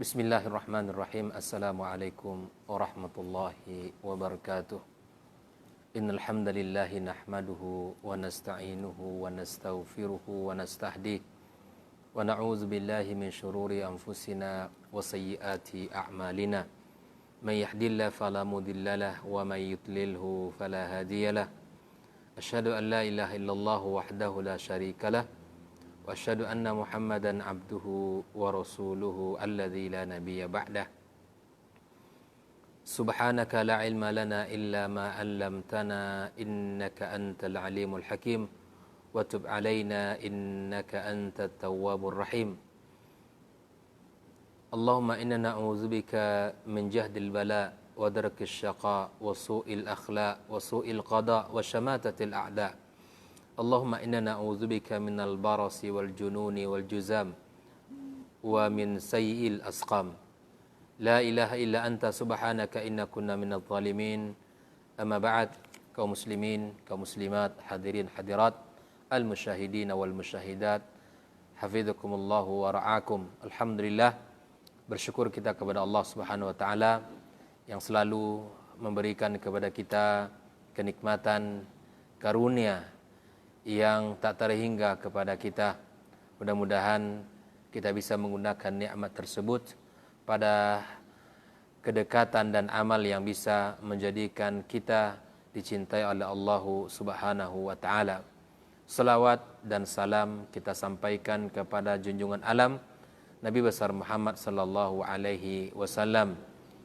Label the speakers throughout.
Speaker 1: Bismillahirrahmanirrahim. Assalamualaikum warahmatullahi wabarakatuh. Innal hamdalillahi nahmaduhu wa nasta'inuhu wa nastaghfiruhu wa nastahdihi wa na'udzu billahi min shururi anfusina wa sayyiati a'malina. May yahdihillahu fala mudhillalah wa may yudlilhu fala hadiyalah. Asyhadu an la ilaha illallah wahdahu la syarikalah wa asyhadu anna Muhammadan abduhu wa rasuluhu alladzi la nabiyya ba'dah. Subhanaka la ilma lana illa ma 'allamtana innaka antal alimul hakim wa tub 'alaina innaka antat tawwabur rahim. Allahumma inna na'udzubika min jahdil bala wa darkis syaqa wa su'il akhlaq wa su'il qada wa syamatatil a'da. Allahumma inna na'udzubika minal barasi wal jununi wal juzam wa min sayyi'il asqam. La ilaha illa anta subhanaka inna kunna minadh zalimin. Amma ba'd, kaum muslimin, kaum muslimat, hadirin hadirat, al musyahidin wal musyahidat, hafizakumullahu wa ra'akum. Alhamdulillah, bersyukur kita kepada Allah Subhanahu wa taala yang selalu memberikan kepada kita kenikmatan karunia yang tak terhingga kepada kita. Mudah-mudahan kita bisa menggunakan nikmat tersebut pada kedekatan dan amal yang bisa menjadikan kita dicintai oleh Allah Subhanahu wa taala. Salawat dan salam kita sampaikan kepada junjungan alam Nabi besar Muhammad sallallahu alaihi wasallam,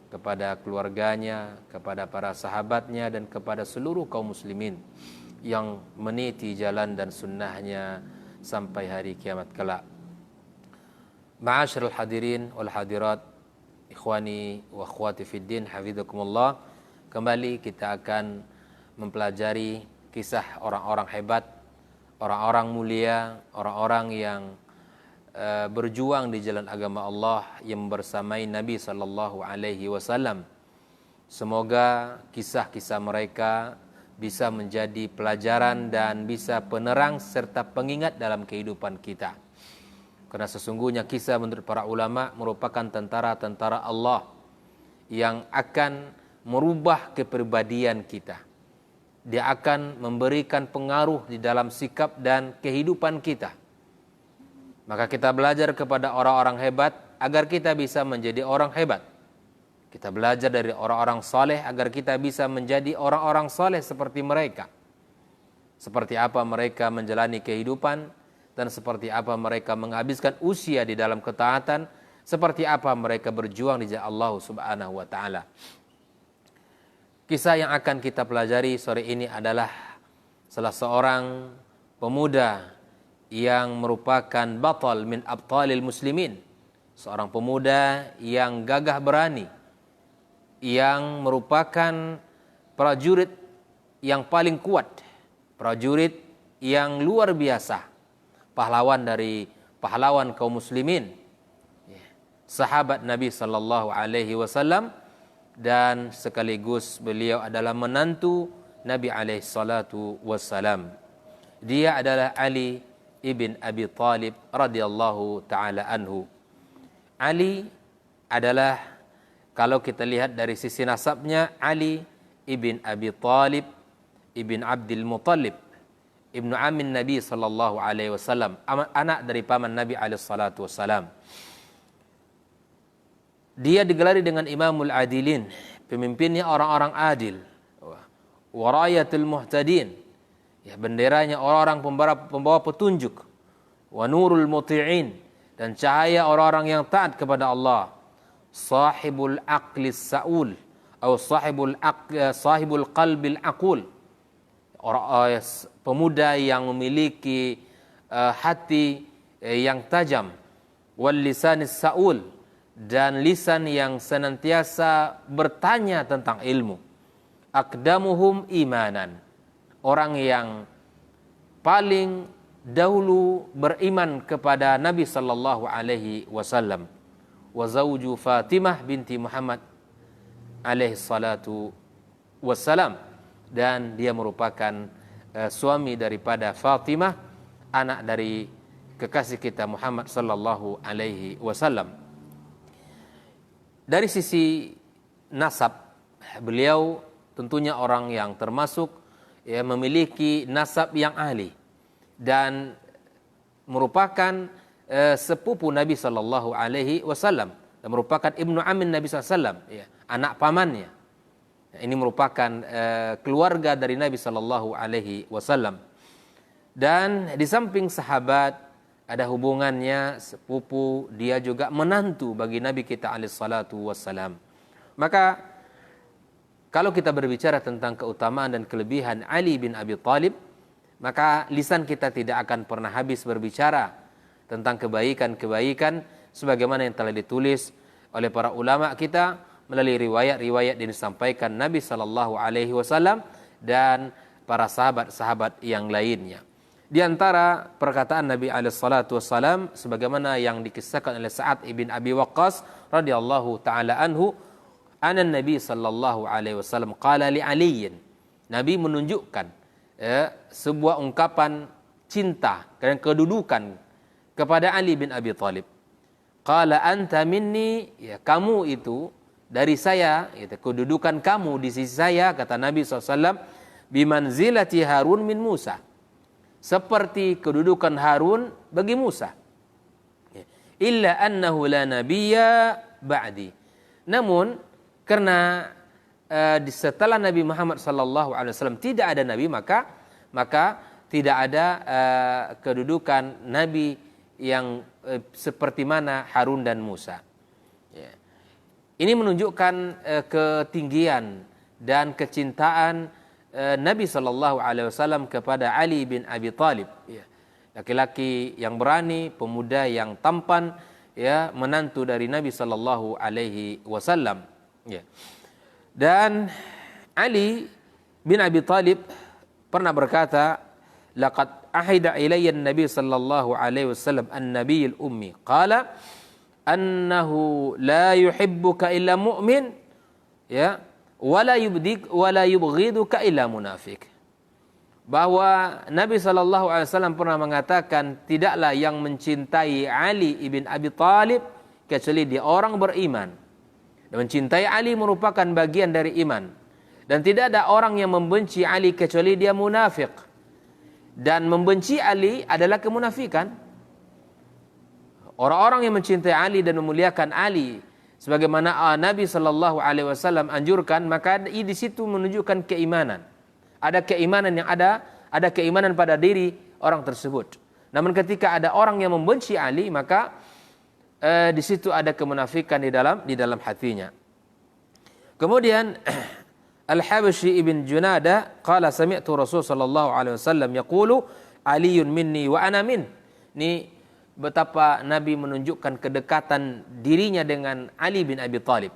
Speaker 1: kepada keluarganya, kepada para sahabatnya, dan kepada seluruh kaum muslimin yang meniti jalan dan sunnahnya sampai hari kiamat kelak. Ma'asyiral hadirin wal hadirat, ikhwani wa akhwati fid din, hafizakumullah. Kembali kita akan mempelajari kisah orang-orang hebat, orang-orang mulia, orang-orang yang berjuang di jalan agama Allah, yang bersamai Nabi sallallahu alaihi wasallam. Semoga kisah-kisah mereka bisa menjadi pelajaran dan bisa penerang serta pengingat dalam kehidupan kita. Karena sesungguhnya kisah menurut para ulama merupakan tentara-tentara Allah yang akan merubah kepribadian kita. Dia akan memberikan pengaruh di dalam sikap dan kehidupan kita. Maka kita belajar kepada orang-orang hebat agar kita bisa menjadi orang hebat. Kita belajar dari orang-orang saleh agar kita bisa menjadi orang-orang saleh seperti mereka. Seperti apa mereka menjalani kehidupan dan seperti apa mereka menghabiskan usia di dalam ketaatan, seperti apa mereka berjuang di jalan Allah Subhanahu wa taala. Kisah yang akan kita pelajari sore ini adalah salah seorang pemuda yang merupakan batal min abtalil muslimin. Seorang pemuda yang gagah berani, yang merupakan prajurit yang paling kuat, prajurit yang luar biasa, pahlawan dari pahlawan kaum muslimin, sahabat Nabi sallallahu alaihi wasallam, dan sekaligus beliau adalah menantu Nabi alaihi salatu wassalam. Dia adalah Ali ibn Abi Thalib radhiyallahu taala anhu. Ali adalah, kalau kita lihat dari sisi nasabnya, Ali ibn Abi Thalib ibn Abdul Muttalib ibnu amin Nabi sallallahu alaihi wasallam, anak dari paman Nabi alaihi salatu wasallam. Dia digelari dengan Imamul Adilin, pemimpinnya orang-orang adil, warayatul muhtadin, ya, benderanya orang-orang pembawa petunjuk, wa nurul muti'in, dan cahaya orang-orang yang taat kepada Allah, sahibul aqlis saul atau sahibul qalbil aqul, pemuda yang memiliki hati yang tajam, wal lisanis saul, dan lisan yang senantiasa bertanya tentang ilmu. Aqdamuhum imanan, orang yang paling dahulu beriman kepada Nabi sallallahu alaihi wasallam. Wa zauju Fatimah binti Muhammad alaihi salatu wassalam, dan dia merupakan suami daripada Fatimah, anak dari kekasih kita Muhammad sallallahu alaihi wasallam. Dari sisi nasab, beliau tentunya orang yang termasuk memiliki nasab yang ahli dan merupakan sepupu Nabi sallallahu alaihi wasallam dan merupakan ibnu amin Nabi sallallahu alaihi wasallam, anak pamannya. Ini merupakan keluarga dari Nabi sallallahu alaihi wasallam. Dan di samping sahabat, ada hubungannya sepupu, dia juga menantu bagi Nabi kita alaihi salatu wassalam. Maka kalau kita berbicara tentang keutamaan dan kelebihan Ali bin Abi Thalib, maka lisan kita tidak akan pernah habis berbicara tentang kebaikan-kebaikan sebagaimana yang telah ditulis oleh para ulama kita melalui riwayat-riwayat yang disampaikan Nabi sallallahu alaihi wasallam dan para sahabat-sahabat yang lainnya. Di antara perkataan Nabi alaihi salatu wassalam sebagaimana yang dikisahkan oleh Sa'ad ibn Abi Waqqas radhiyallahu taala anhu, anna Nabi sallallahu alaihi wasallam qala li Ali, Nabi menunjukkan sebuah ungkapan cinta dan kedudukan kepada Ali bin Abi Thalib. Qala anta minni, ya kamu itu dari saya, itu kedudukan kamu di sisi saya, kata Nabi SAW, bimanzilati Harun min Musa, seperti kedudukan Harun bagi Musa. Illa annahu la nabiyya ba'di. Namun karena setelah Nabi Muhammad sallallahu alaihi wasallam tidak ada nabi, maka tidak ada kedudukan nabi yang seperti mana Harun dan Musa. Ini menunjukkan ketinggian dan kecintaan Nabi sallallahu alaihi wasallam kepada Ali bin Abi Thalib, laki-laki yang berani, pemuda yang tampan, menantu dari Nabi sallallahu alaihi wasallam. Dan Ali bin Abi Thalib pernah berkata, laqad ahida ilayya an-nabi sallallahu alaihi wasallam an-nabiyul ummi qala annahu la yuhibbuka illa mu'min, wala yubghiduka illa munafik. Bahwa Nabi SAW pernah mengatakan, tidaklah yang mencintai Ali ibn Abi Thalib kecuali dia orang beriman. Dan mencintai Ali merupakan bagian dari iman. Dan tidak ada orang yang membenci Ali kecuali dia munafik. Dan membenci Ali adalah kemunafikan. Orang-orang yang mencintai Ali dan memuliakan Ali sebagaimana Nabi SAW anjurkan, maka di situ menunjukkan keimanan. Ada keimanan yang ada keimanan pada diri orang tersebut. Namun ketika ada orang yang membenci Ali, maka di situ ada kemunafikan di dalam hatinya. Kemudian Al-Habsyi ibn Junada qala sami'tu Rasul sallallahu alaihi wasallam yaqulu Aliyun minni wa ana min. Ini betapa Nabi menunjukkan kedekatan dirinya dengan Ali bin Abi Thalib,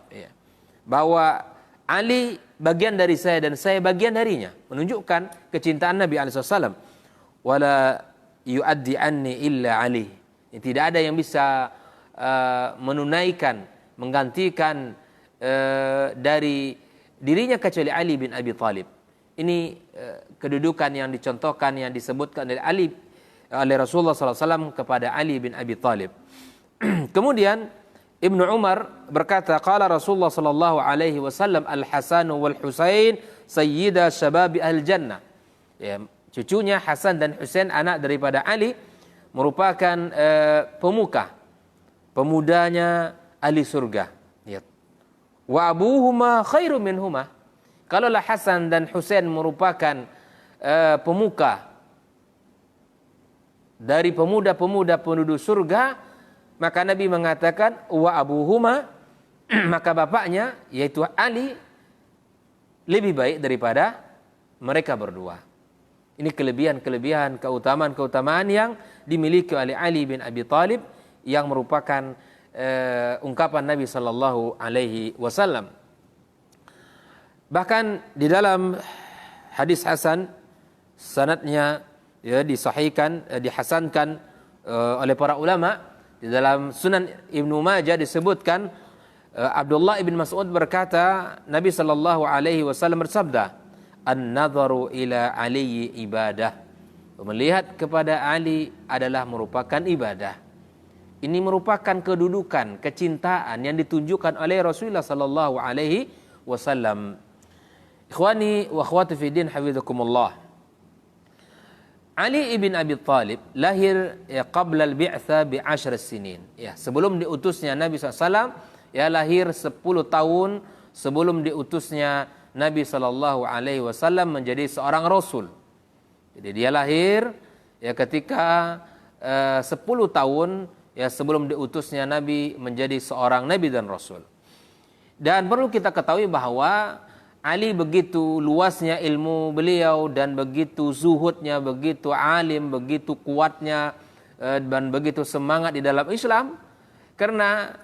Speaker 1: bahwa Ali bagian dari saya dan saya bagian darinya, menunjukkan kecintaan Nabi alaihi wasallam. Wala yuaddi anni illa Ali. Tidak ada yang bisa menunaikan, menggantikan dari dirinya kecuali Ali bin Abi Thalib. Ini kedudukan yang dicontohkan, yang disebutkan oleh Rasulullah SAW kepada Ali bin Abi Thalib. Kemudian Ibnu Umar berkata, qala Rasulullah sallallahu alaihi wasallam al-Hasan wal Husain sayyida syababi al-jannah. Cucunya Hasan dan Husain, anak daripada Ali, merupakan pemudanya ahli surga. Wa abuhuma khairu minhuma. Kalaulah Hasan dan Husain merupakan pemuka dari pemuda-pemuda penduduk surga, maka Nabi mengatakan wa abuhuma, maka bapaknya yaitu Ali lebih baik daripada mereka berdua. Ini kelebihan-kelebihan, keutamaan-keutamaan yang dimiliki oleh Ali bin Abi Thalib yang merupakan ungkapan Nabi sallallahu alaihi wasallam. Bahkan di dalam hadis hasan, sanadnya ya disahihkan, dihasankan oleh para ulama. Di dalam Sunan Ibnu Majah disebutkan Abdullah ibn Mas'ud berkata, Nabi sallallahu alaihi wasallam bersabda, "An-nadharu ila Ali ibadah." Melihat kepada Ali adalah merupakan ibadah. Ini merupakan kedudukan, kecintaan yang ditunjukkan oleh Rasulullah sallallahu alaihi wasallam. Ikhwani wa akhwati fi din, hafizakumullah. Ali ibn Abi Thalib lahir qabla al-bi'tha bi 10 sinin. Ya, sebelum diutusnya Nabi SAW, ya lahir 10 tahun sebelum diutusnya Nabi sallallahu alaihi wasallam menjadi seorang rasul. Jadi dia lahir ya ketika 10 tahun ya sebelum diutusnya Nabi menjadi seorang nabi dan rasul. Dan perlu kita ketahui bahwa Ali begitu luasnya ilmu beliau dan begitu zuhudnya, begitu alim, begitu kuatnya dan begitu semangat di dalam Islam, karena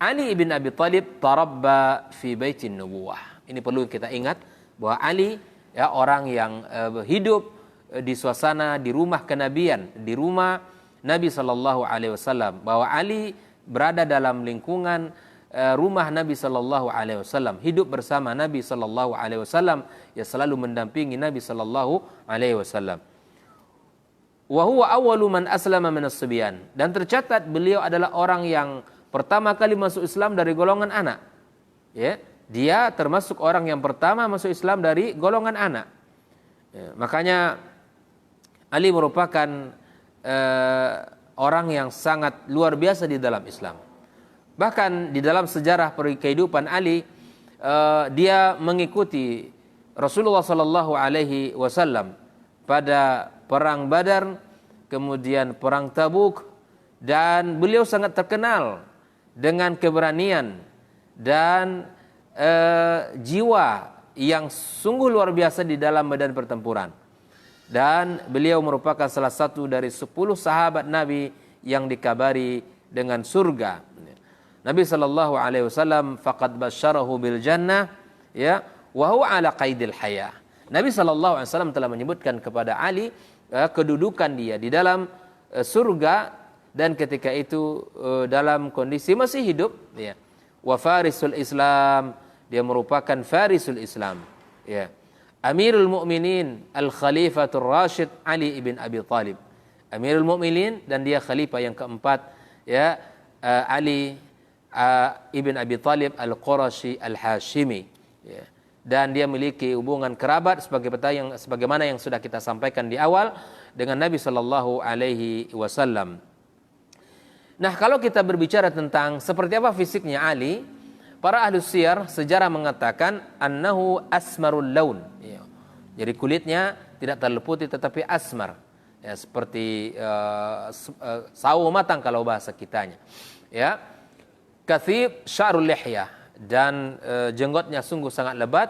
Speaker 1: Ali ibn Abi Thalib tarabba fi baitin nubuwah. Ini perlu kita ingat bahwa Ali ya orang yang hidup di suasana di rumah kenabian, di rumah Nabi sallallahu alaihi wasallam, bahwa Ali berada dalam lingkungan rumah Nabi sallallahu alaihi wasallam, hidup bersama Nabi sallallahu alaihi wasallam, ya selalu mendampingi Nabi sallallahu alaihi wasallam. Wa huwa awwalu man aslama min as-subyan, dan tercatat beliau adalah orang yang pertama kali masuk Islam dari golongan anak. Ya, dia termasuk orang yang pertama masuk Islam dari golongan anak. Ya, makanya Ali merupakan orang yang sangat luar biasa di dalam Islam. Bahkan di dalam sejarah kehidupan Ali, dia mengikuti Rasulullah sallallahu alaihi wasallam pada perang Badar, kemudian perang Tabuk, dan beliau sangat terkenal dengan keberanian dan jiwa yang sungguh luar biasa di dalam medan pertempuran. Dan beliau merupakan salah satu dari 10 sahabat Nabi yang dikabari dengan surga. Nabi sallallahu alaihi wasallam faqad basyarahu bil jannah ya wa huwa ala qaidil haya. Nabi sallallahu alaihi wasallam telah menyebutkan kepada Ali kedudukan dia di dalam surga, dan ketika itu dalam kondisi masih hidup ya. Wa farisul Islam, dia merupakan farisul Islam ya. Amirul Mukminin Al-Khalifatur Rasyid Ali ibn Abi Thalib. Amirul Mukminin, dan dia khalifah yang keempat ya, Ali ibn Abi Thalib Al-Qurashi Al-Hashimi ya. Dan dia memiliki hubungan kerabat sebagaimana yang sudah kita sampaikan di awal dengan Nabi sallallahu alaihi wasallam. Nah, kalau kita berbicara tentang seperti apa fisiknya Ali, para ahli siyar sejarah mengatakan annahu asmarul laun ya. Jadi kulitnya tidak terlalu putih tetapi asmar ya, seperti sawo matang kalau bahasa kitanya ya. Kathib sya'rul lihyah, dan jenggotnya sungguh sangat lebat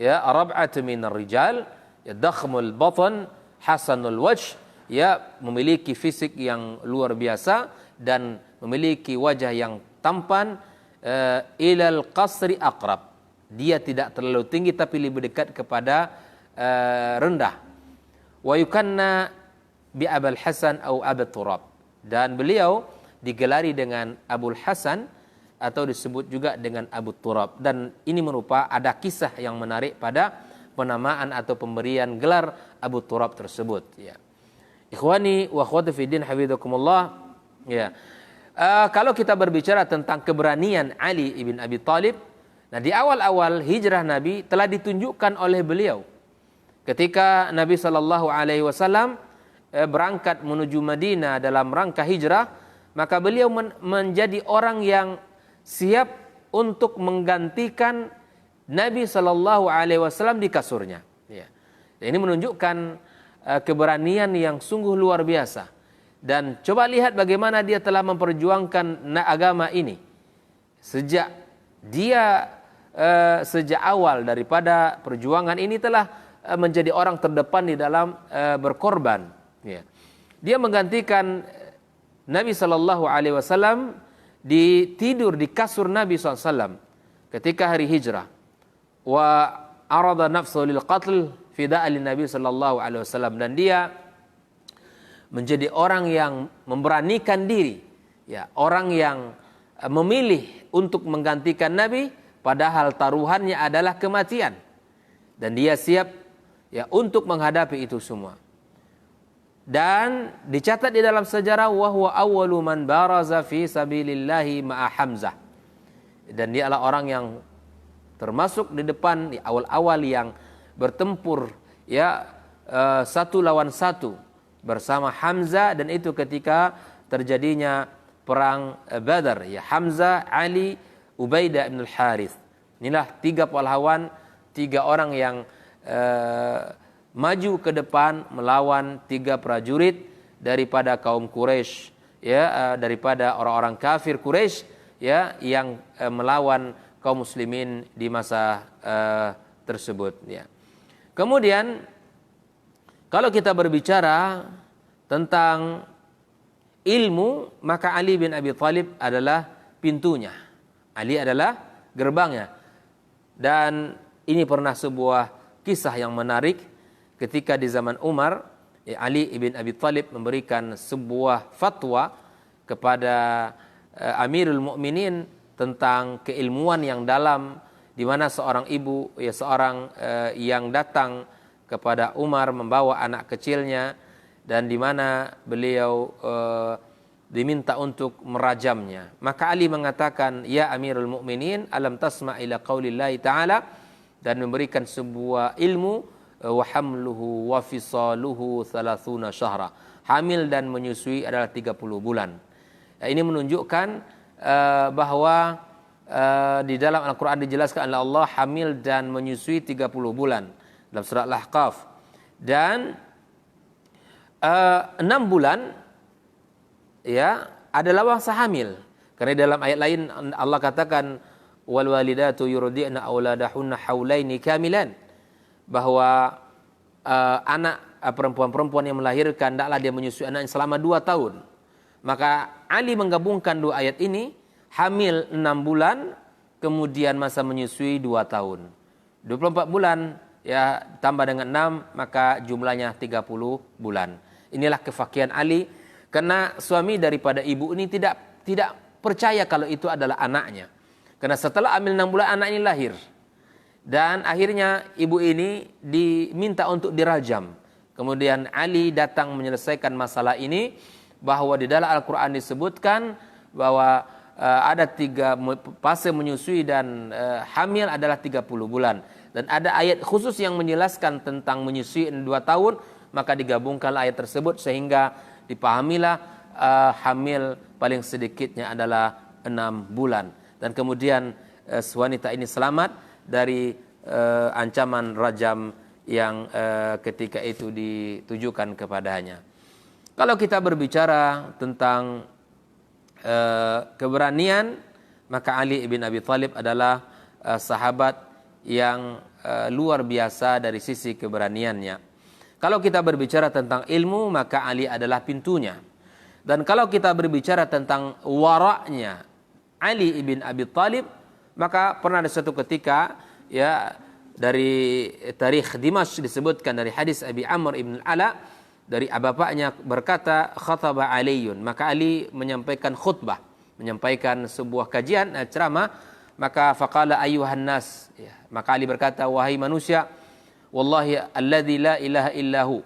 Speaker 1: ya. Rab'atu minar rijal ya, dakhmul batn hasanul wajh ya, memiliki fisik yang luar biasa dan memiliki wajah yang tampan. Ilal qasri aqrab, dia tidak terlalu tinggi tapi lebih dekat kepada rendah. Wa yukanna bi Abul Hasan atau Abu Turab, dan beliau digelari dengan Abul Hasan atau disebut juga dengan Abu Turab, dan ini merupakan ada kisah yang menarik pada penamaan atau pemberian gelar Abu Turab tersebut ya. Ikhwani wa akhwati fi din, hafizakumullah ya. Kalau kita berbicara tentang keberanian Ali ibn Abi Thalib, nah di awal-awal hijrah Nabi telah ditunjukkan oleh beliau. Ketika Nabi sallallahu alaihi wasallam berangkat menuju Madinah dalam rangka hijrah, maka beliau menjadi orang yang siap untuk menggantikan Nabi sallallahu alaihi wasallam di kasurnya. Ya. Ini menunjukkan keberanian yang sungguh luar biasa. Dan coba lihat bagaimana dia telah memperjuangkan agama ini. Sejak awal daripada perjuangan ini telah menjadi orang terdepan di dalam berkorban. Ya. Dia menggantikan Nabi sallallahu alaihi wasallam tidur di kasur Nabi SAW ketika hari hijrah. Wa arada nafsu lil qatl fida'an lin Nabi sallallahu alaihi wasallam, dan dia menjadi orang yang memberanikan diri, ya, orang yang memilih untuk menggantikan Nabi padahal taruhannya adalah kematian, dan dia siap, ya, untuk menghadapi itu semua. Dan dicatat di dalam sejarah wa huwa awwalu man baraza fi sabilillahi ma'a Hamzah, dan dia adalah orang yang termasuk di depan, di awal-awal yang bertempur, ya, satu lawan satu bersama Hamzah, dan itu ketika terjadinya perang Badar, ya, Hamzah, Ali, Ubaidah bin Al-Harith. Inilah 3 pahlawan, 3 orang yang maju ke depan melawan 3 prajurit daripada kaum Quraisy, ya, daripada orang-orang kafir Quraisy, ya, yang melawan kaum muslimin di masa tersebut, ya. Kemudian kalau kita berbicara tentang ilmu, maka Ali bin Abi Thalib adalah pintunya. Ali adalah gerbangnya. Dan ini pernah sebuah kisah yang menarik ketika di zaman Umar, ya, Ali bin Abi Thalib memberikan sebuah fatwa kepada Amirul Mukminin tentang keilmuan yang dalam, di mana seorang ibu, ya, seorang yang datang kepada Umar membawa anak kecilnya, dan di mana beliau diminta untuk merajamnya. Maka Ali mengatakan, ya Amirul Mukminin, alam tasma' ila qaulillahi ta'ala, dan memberikan sebuah ilmu, wa hamluhu wa fisaluhu 30 syahra. Hamil dan menyusui adalah 30 bulan. Ini menunjukkan bahwa di dalam Al-Quran dijelaskan oleh Allah hamil dan menyusui 30 bulan dalam surat Al-Ahqaf. Dan 6 bulan, ya, adalah masa hamil. Karena dalam ayat lain Allah katakan wal walidatu yurdi'na auladahunna haulaini kamilan, bahwa anak perempuan-perempuan yang melahirkan hendaklah dia menyusui anaknya selama 2 tahun. Maka Ali menggabungkan 2 ayat ini, hamil 6 bulan, kemudian masa menyusui 2 tahun. 24 bulan, ya, tambah dengan 6, maka jumlahnya 30 bulan. Inilah kefakihan Ali, karena suami daripada ibu ini tidak percaya kalau itu adalah anaknya. Karena setelah hamil 6 bulan anak ini lahir. Dan akhirnya ibu ini diminta untuk dirajam. Kemudian Ali datang menyelesaikan masalah ini, bahwa di dalam Al-Quran disebutkan bahwa ada 3 fase menyusui dan hamil adalah 30 bulan. Dan ada ayat khusus yang menjelaskan tentang menyusui 2 tahun, maka digabungkan ayat tersebut sehingga dipahamilah hamil paling sedikitnya adalah 6 bulan. Dan kemudian wanita ini selamat dari ancaman rajam yang ketika itu ditujukan kepadanya. Kalau kita berbicara tentang keberanian, maka Ali bin Abi Thalib adalah sahabat yang luar biasa dari sisi keberaniannya. Kalau kita berbicara tentang ilmu, maka Ali adalah pintunya. Dan kalau kita berbicara tentang waraknya Ali bin Abi Thalib, maka pernah ada suatu ketika, ya, dari tarikh Dimash disebutkan dari hadis Abi Amr ibn al-Ala, dari bapaknya berkata, khataba Aliyun, maka Ali menyampaikan khutbah, menyampaikan sebuah kajian, ceramah. Maka faqala ayyuhan nas, ya, maka Ali berkata, wahai manusia, wallahi alladzi la ilaha illahu,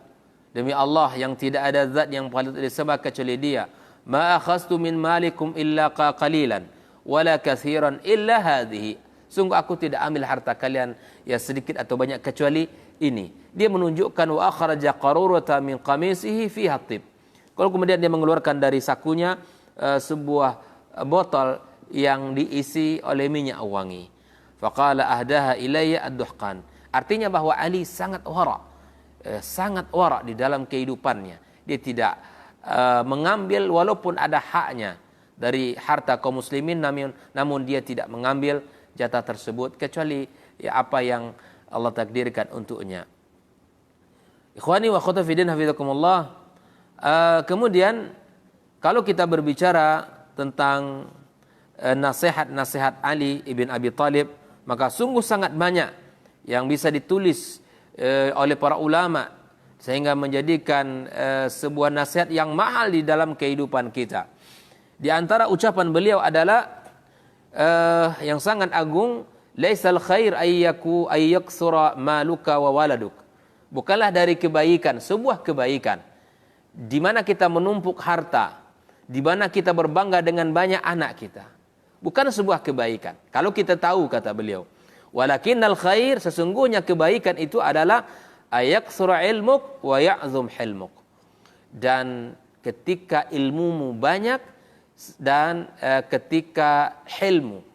Speaker 1: demi Allah yang tidak ada zat yang patut disembah kecuali Dia, ma akhadtu min malikum illa qalilan wala katsiran illa hadhihi, sungguh aku tidak ambil harta kalian, ya, sedikit atau banyak kecuali ini. Dia menunjukkan wa akhraja qarurata min qamisihi fiha tib. Kalau kemudian dia mengeluarkan dari sakunya sebuah botol yang diisi oleh minyak wangi. Faqala ahdaha ilayya ad-duhqan. Artinya bahwa Ali sangat wara, sangat wara di dalam kehidupannya. Dia tidak mengambil walaupun ada haknya dari harta kaum muslimin, namun dia tidak mengambil jatah tersebut kecuali, ya, apa yang Allah takdirkan untuknya. Ikhwani wa akhwati fiddin hafizakumullah. Kemudian kalau kita berbicara tentang nasihat-nasihat Ali ibn Abi Talib, maka sungguh sangat banyak yang bisa ditulis oleh para ulama sehingga menjadikan sebuah nasihat yang mahal di dalam kehidupan kita. Di antara ucapan beliau adalah yang sangat agung, laisal khair ayyaksura maluka wa waladuk. Bukanlah dari kebaikan, sebuah kebaikan di mana kita menumpuk harta, di mana kita berbangga dengan banyak anak kita. Bukan sebuah kebaikan. Kalau kita tahu, kata beliau, walakinnal khair, sesungguhnya kebaikan itu adalah ayaksura ilmuk wa ya'zum hilmuk. Dan ketika ilmumu banyak dan ketika hilmu,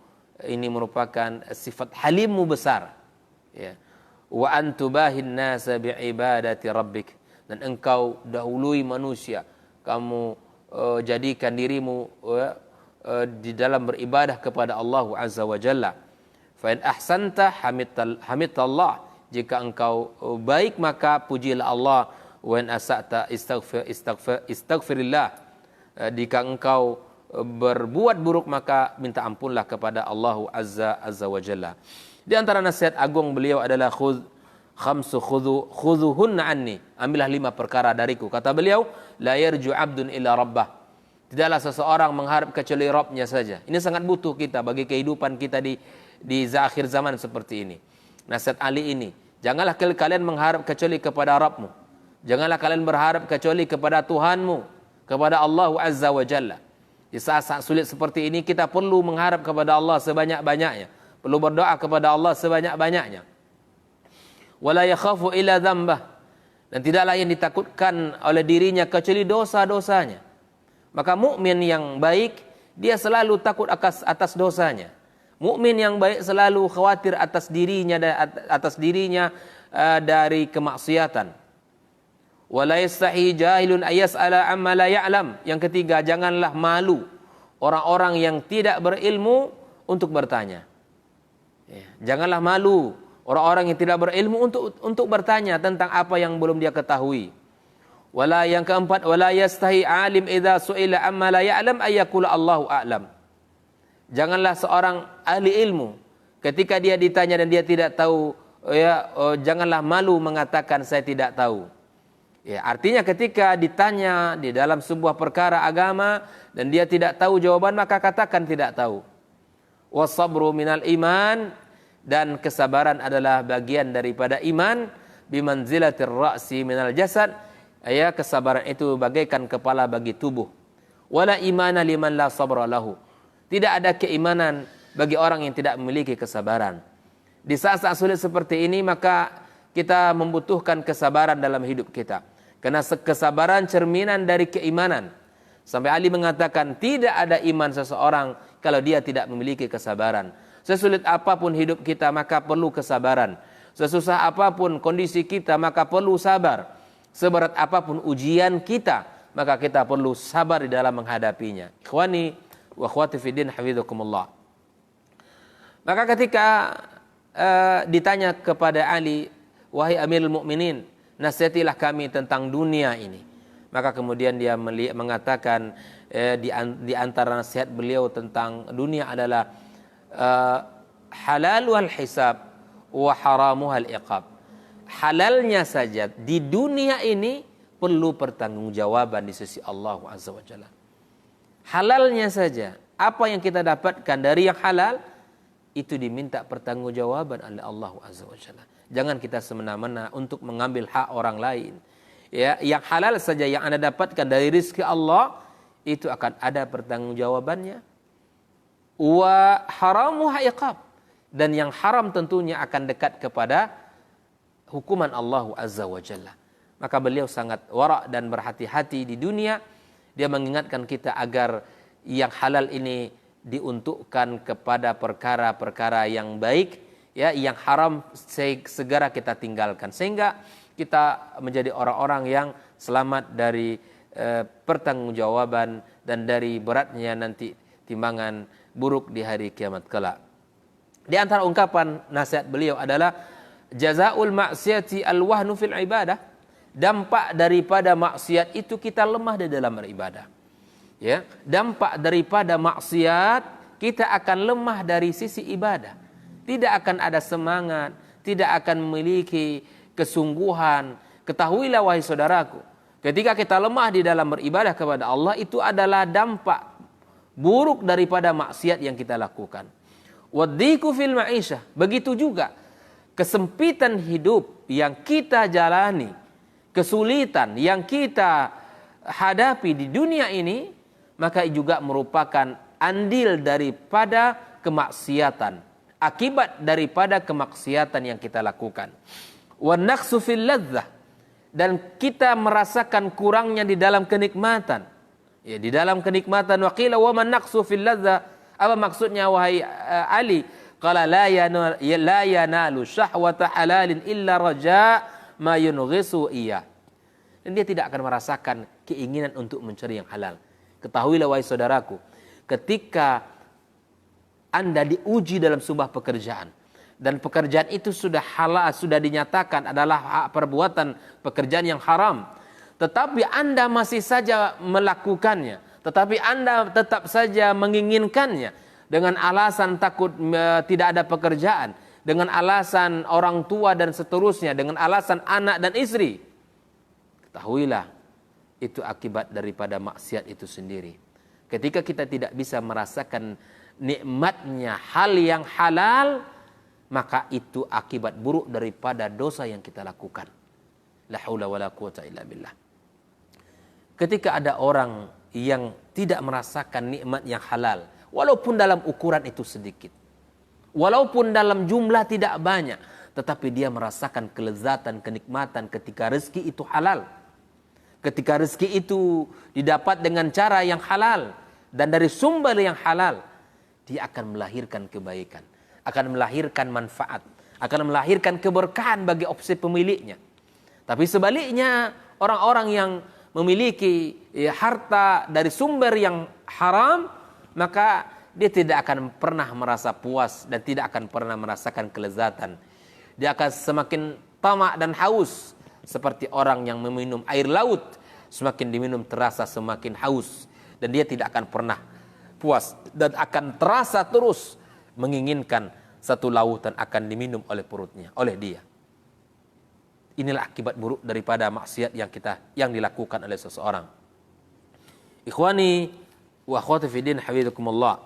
Speaker 1: ini merupakan sifat halimmu besar, ya. Wa antubahin nasa bi'ibadati rabbik, dan engkau dahului manusia, kamu jadikan dirimu di dalam beribadah kepada Allah Azza wa Jalla. Fa in ahsanta hamidallah, jika engkau baik maka pujilah Allah. Wa in asa'ta istaghfirillah, jika engkau berbuat buruk maka minta ampunlah kepada Allah Azza wa Jalla. Di antara nasihat agung beliau adalah khudhuhunna anni, ambillah 5 perkara dariku. Kata beliau, la yarju abdun illa rabbah, tidaklah seseorang mengharap kecuali Rabbnya saja. Ini sangat butuh kita bagi kehidupan kita di akhir zaman seperti ini. Nasihat Ali ini, janganlah kalian mengharap kecuali kepada Rabbmu. Janganlah kalian berharap kecuali kepada Tuhanmu, kepada Allah Azza wa Jalla. Di saat-saat sulit seperti ini kita perlu mengharap kepada Allah sebanyak-banyaknya, perlu berdoa kepada Allah sebanyak-banyaknya. Wala yakhafu illa dzambah, dan tidaklah yang ditakutkan oleh dirinya kecuali dosa-dosanya. Maka mukmin yang baik, dia selalu takut atas dosanya. Mukmin yang baik selalu khawatir atas dirinya dari kemaksiatan. Wala yastahi jahilun ayas'ala amma la ya'lam. Yang ketiga, janganlah malu orang-orang yang tidak berilmu untuk bertanya. Ya, janganlah malu orang-orang yang tidak berilmu untuk bertanya tentang apa yang belum dia ketahui. Wala, yang keempat, wala yastahi alim idza su'ila amma la ya'lam ayyakula Allahu a'lam. Janganlah seorang ahli ilmu ketika dia ditanya dan dia tidak tahu, janganlah malu mengatakan saya tidak tahu. Ya, artinya ketika ditanya di dalam sebuah perkara agama dan dia tidak tahu jawaban, maka katakan tidak tahu. Wasabru minal iman, dan kesabaran adalah bagian daripada iman. Bimanzilatir ra'si minal jasad, ya, kesabaran itu bagaikan kepala bagi tubuh. Wala imana liman la sabra lahu, tidak ada keimanan bagi orang yang tidak memiliki kesabaran. Di saat-saat sulit seperti ini maka kita membutuhkan kesabaran dalam hidup kita. Karena kesabaran cerminan dari keimanan. Sampai Ali mengatakan tidak ada iman seseorang kalau dia tidak memiliki kesabaran. Sesulit apapun hidup kita maka perlu kesabaran. Sesusah apapun kondisi kita maka perlu sabar. Seberat apapun ujian kita maka kita perlu sabar di dalam menghadapinya. Ikhwani wa akhwati fiddin hafizakumullah. Maka ketika ditanya kepada Ali, wahai Amirul Mukminin, nasihatilah kami tentang dunia ini. Maka kemudian dia mengatakan di antara nasihat beliau tentang dunia adalah halaluhal hisab wa haramuhal iqab. Halalnya saja di dunia ini perlu pertanggungjawaban di sisi Allah Azza wa Jalla. Halalnya saja, apa yang kita dapatkan dari yang halal itu diminta pertanggungjawaban oleh Allah Azza wa Jalla. Jangan kita semena-mena untuk mengambil hak orang lain. Ya, yang halal saja yang Anda dapatkan dari rezeki Allah itu akan ada pertanggungjawabannya. Wa haramuha iqab, dan yang haram tentunya akan dekat kepada hukuman Allah Azza wa Jalla. Maka beliau sangat wara' dan berhati-hati di dunia. Dia mengingatkan kita agar yang halal ini diuntukkan kepada perkara-perkara yang baik, ya, yang haram segera kita tinggalkan sehingga kita menjadi orang-orang yang selamat dari pertanggungjawaban dan dari beratnya nanti timbangan buruk di hari kiamat kelak. Di antara ungkapan nasihat beliau adalah jazaul maksiati al-wahnu fil ibadah. Dampak daripada maksiat itu kita lemah di dalam beribadah. Ya, dampak daripada maksiat kita akan lemah dari sisi ibadah. Tidak akan ada semangat, tidak akan memiliki kesungguhan. Ketahuilah wahai saudaraku, ketika kita lemah di dalam beribadah kepada Allah, itu adalah dampak buruk daripada maksiat yang kita lakukan. Wadhiku fil ma'isyah, begitu juga kesempitan hidup yang kita jalani, kesulitan yang kita hadapi di dunia ini, maka juga merupakan andil daripada kemaksiatan, akibat daripada kemaksiatan yang kita lakukan. Wan naqsu fil ladzah, dan kita merasakan kurangnya di dalam kenikmatan. Ya, di dalam kenikmatan. Wa qila wa man naqsu fil ladzah, apa maksudnya wahai Ali? Qala la yanalu syahwata halalin illa raja ma yunghisu iya. Dan dia tidak akan merasakan keinginan untuk mencari yang halal. Ketahuilah wahai saudaraku, ketika Anda diuji dalam sebuah pekerjaan, dan pekerjaan itu sudah halal, sudah dinyatakan adalah perbuatan pekerjaan yang haram, tetapi Anda masih saja melakukannya, tetapi Anda tetap saja menginginkannya dengan alasan takut tidak ada pekerjaan, dengan alasan orang tua dan seterusnya, dengan alasan anak dan istri. Ketahuilah, itu akibat daripada maksiat itu sendiri. Ketika kita tidak bisa merasakan nikmatnya hal yang halal, maka itu akibat buruk daripada dosa yang kita lakukan. La haula wala quwata illa billah. Ketika ada orang yang tidak merasakan nikmat yang halal, walaupun dalam ukuran itu sedikit, walaupun dalam jumlah tidak banyak, tetapi dia merasakan kelezatan, kenikmatan ketika rezeki itu halal, ketika rezeki itu didapat dengan cara yang halal dan dari sumber yang halal, dia akan melahirkan kebaikan, akan melahirkan manfaat, akan melahirkan keberkahan bagi opsi pemiliknya. Tapi sebaliknya, orang-orang yang memiliki harta dari sumber yang haram, maka dia tidak akan pernah merasa puas dan tidak akan pernah merasakan kelezatan. Dia akan semakin tamak dan haus, seperti orang yang meminum air laut, semakin diminum terasa semakin haus, dan dia tidak akan pernah puas dan akan terasa terus menginginkan satu lautan akan diminum oleh perutnya, oleh dia. Inilah akibat buruk daripada maksiat yang dilakukan oleh seseorang. Ikhwani wa akhwati fi din, hafizakumullah.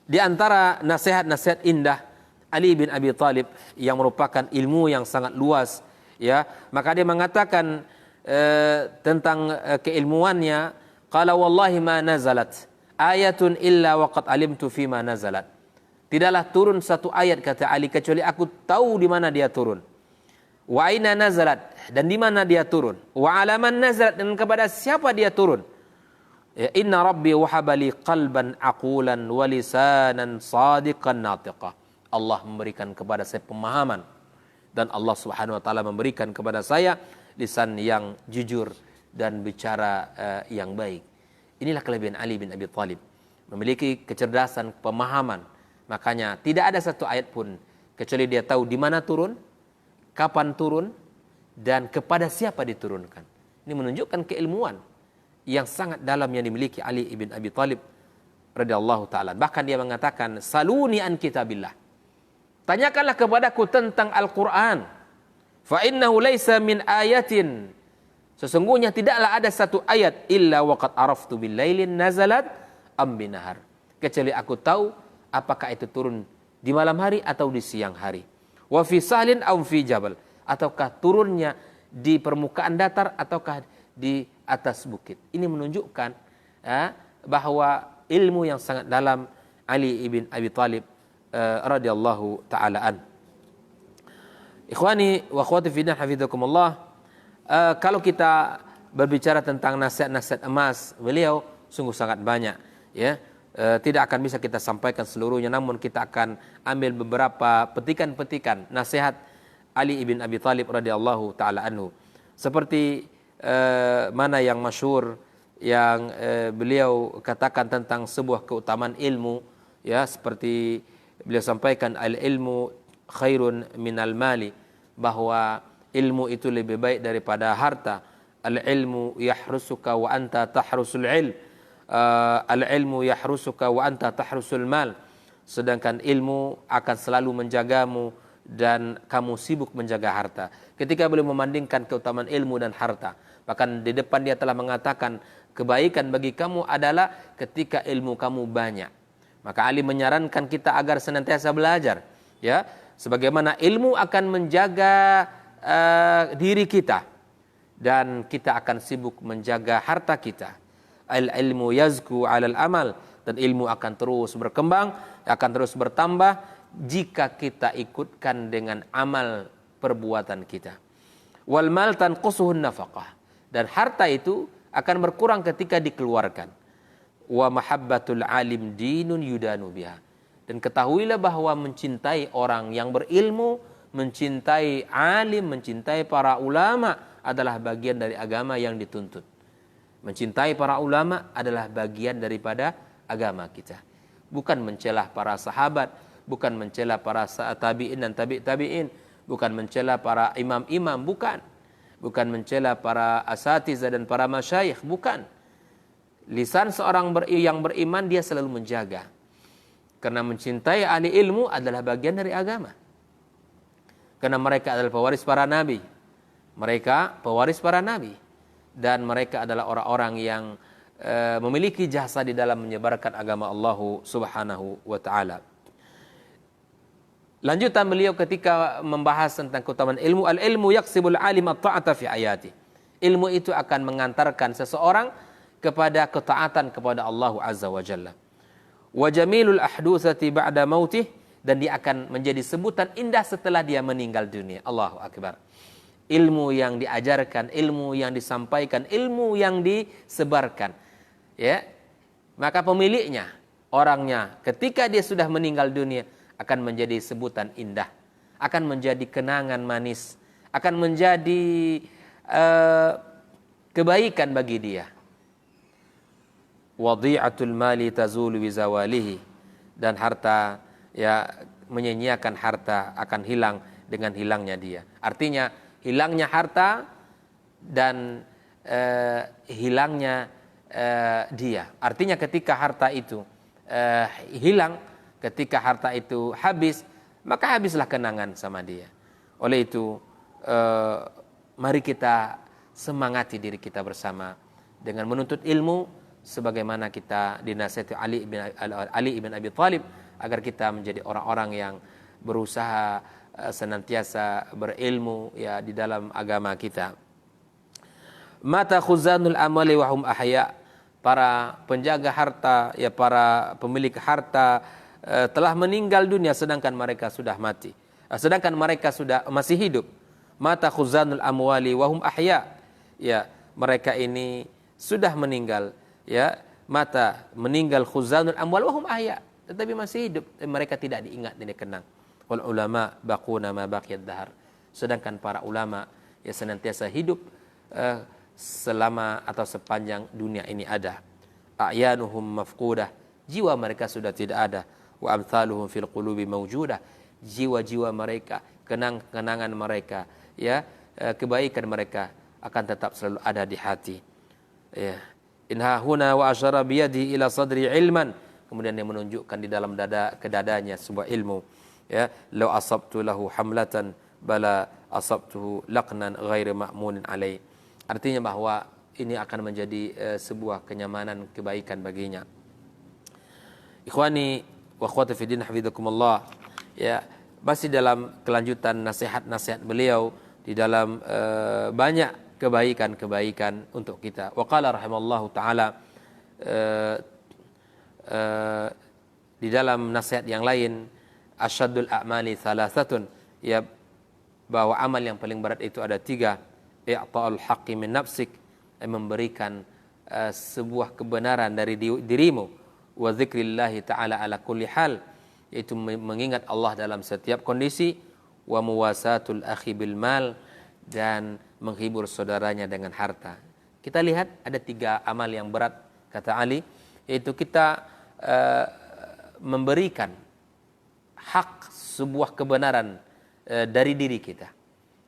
Speaker 1: Di antara nasihat-nasihat indah Ali bin Abi Thalib yang merupakan ilmu yang sangat luas, ya, maka dia mengatakan tentang keilmuannya, qala wallahi ma nazalat ayatun illa waqad alimtu fima nazalat. Tidaklah turun satu ayat, kata Ali, kecuali aku tahu di mana dia turun. Wa aina nazalat, dan di mana dia turun. Wa alaman nazalat, dan kepada siapa dia turun. Ya, inna rabbi wahaba li qalban aqulan wa lisanan sadiqan natiqa. Allah memberikan kepada saya pemahaman, dan Allah Subhanahu wa taala memberikan kepada saya lisan yang jujur dan bicara yang baik. Inilah kelebihan Ali bin Abi Thalib, memiliki kecerdasan, pemahaman. Makanya tidak ada satu ayat pun kecuali dia tahu di mana turun, kapan turun, dan kepada siapa diturunkan. Ini menunjukkan keilmuan yang sangat dalam yang dimiliki Ali bin Abi Thalib radhiyallahu taala. Bahkan dia mengatakan, saluni an kitabillah, tanyakanlah kepadaku tentang Al-Quran. Fa innahu laisa min ayatin, sesungguhnya tidaklah ada satu ayat illa waqad araftu bil lailin nazalat am binahar, kecuali aku tahu apakah itu turun di malam hari atau di siang hari. Wa fi sahlin aw fi jabal, ataukah turunnya di permukaan datar ataukah di atas bukit. Ini menunjukkan bahwa ilmu yang sangat dalam Ali ibn Abi Thalib radhiyallahu taala an. Ikhwani wa akhwati fi din, hafizakumullah. Kalau kita berbicara tentang nasihat-nasihat emas beliau, sungguh sangat banyak, ya. Tidak akan bisa kita sampaikan seluruhnya, namun kita akan ambil beberapa petikan-petikan nasihat Ali ibn Abi Thalib radhiyallahu taala anhu. Seperti mana yang masyhur yang beliau katakan tentang sebuah keutamaan ilmu, ya, seperti beliau sampaikan, al ilmu khairun minal mali, bahwa ilmu itu lebih baik daripada harta. Al ilmu yahrusuka wa anta tahrusul ilm. al-ilmu yahrusuka wa anta tahrusul mal. Sedangkan ilmu akan selalu menjagamu dan kamu sibuk menjaga harta. Ketika beliau membandingkan keutamaan ilmu dan harta, bahkan di depan dia telah mengatakan kebaikan bagi kamu adalah ketika ilmu kamu banyak. Maka Ali menyarankan kita agar senantiasa belajar, ya, sebagaimana ilmu akan menjaga diri kita dan kita akan sibuk menjaga harta kita. Al-ilmu yazku 'alal amal, dan ilmu akan terus berkembang, akan terus bertambah jika kita ikutkan dengan amal perbuatan kita. Wal mal tanqusuhun nafaqah, dan harta itu akan berkurang ketika dikeluarkan. Wa mahabbatul alim dinun yudanu biha, dan ketahuilah bahwa mencintai orang yang berilmu, mencintai alim, mencintai para ulama adalah bagian dari agama yang dituntut. Mencintai para ulama adalah bagian daripada agama kita. Bukan mencelah para sahabat, bukan mencelah para tabi'in dan tabi'in, bukan mencelah para imam-imam, bukan. Bukan mencelah para asatidzah dan para masyayikh, bukan. Lisan seorang yang beriman dia selalu menjaga. Karena mencintai ahli ilmu adalah bagian dari agama. Karena mereka adalah pewaris para nabi. Mereka pewaris para nabi. Dan mereka adalah orang-orang yang memiliki jasa di dalam menyebarkan agama Allah Subhanahu wa taala. Lanjutan beliau ketika membahas tentang keutamaan ilmu, al-ilmu yaksibul alim at-ta'ata fi ayati. Ilmu itu akan mengantarkan seseorang kepada ketaatan kepada Allah Azza wa Jalla. Wa jamilul ahdutsati ba'da mautih, dan dia akan menjadi sebutan indah setelah dia meninggal dunia. Allahu akbar. Ilmu yang diajarkan, ilmu yang disampaikan, ilmu yang disebarkan, ya, maka pemiliknya, orangnya, ketika dia sudah meninggal dunia akan menjadi sebutan indah, akan menjadi kenangan manis, akan menjadi kebaikan bagi dia. Wadi'atul mali tazulu bizawalihi, dan harta, ya, menyia-nyiakan harta akan hilang dengan hilangnya dia. Artinya hilangnya harta dan hilangnya dia. Artinya ketika harta itu hilang, ketika harta itu habis, maka habislah kenangan sama dia. Oleh itu mari kita semangati diri kita bersama dengan menuntut ilmu, sebagaimana kita dinasihati Ali ibn Abi Thalib agar kita menjadi orang-orang yang berusaha senantiasa berilmu, ya, di dalam agama kita. Mata khuzanul amali wa hum ahya, para penjaga harta, ya, para pemilik harta telah meninggal dunia sedangkan mereka sudah mati, sedangkan mereka sudah masih hidup. Mata khuzanul amwali wa hum ahya, ya, mereka ini sudah meninggal, ya, mata meninggal khuzanul amwal wa hum ahya, tetapi masih hidup, mereka tidak diingat dan dikenang. Wal ulama baquna ma baqiyad dahar, sedangkan para ulama, ya, senantiasa hidup selama atau sepanjang dunia ini ada. A'yanuhum mafqudah, jiwa mereka sudah tidak ada. Wa amthaluhum fil qulubi mawjudah, jiwa-jiwa mereka, kenang-kenangan mereka, ya, kebaikan mereka akan tetap selalu ada di hati, ya. Inha huna wa asyara biyadihi ila sadri ilman, kemudian dia menunjukkan di dalam ke dadanya sebuah ilmu, ya. Law asabtu lahu hamlatan bala asabtuhu laqnan ghairu ma'munin alai. Artinya bahwa ini akan menjadi sebuah kenyamanan, kebaikan baginya. Ikhwani wa akhwati fi din, hafizakumullah, ya, masih dalam kelanjutan nasihat-nasihat beliau di dalam banyak kebaikan-kebaikan untuk kita. Wa qala rahimallahu taala, di dalam nasihat yang lain, asyaddul a'mali thalathatun, ya, bahwa amal yang paling berat itu ada 3. I'ta'ul haqqi min nafsik, memberikan sebuah kebenaran dari dirimu. Wa dzikrillahi ta'ala ala kulli hal, yaitu mengingat Allah dalam setiap kondisi. Wa muwasatul akhi bil mal, dan menghibur saudaranya dengan harta. Kita lihat ada 3 amal yang berat, kata Ali, yaitu kita memberikan hak sebuah kebenaran dari diri kita.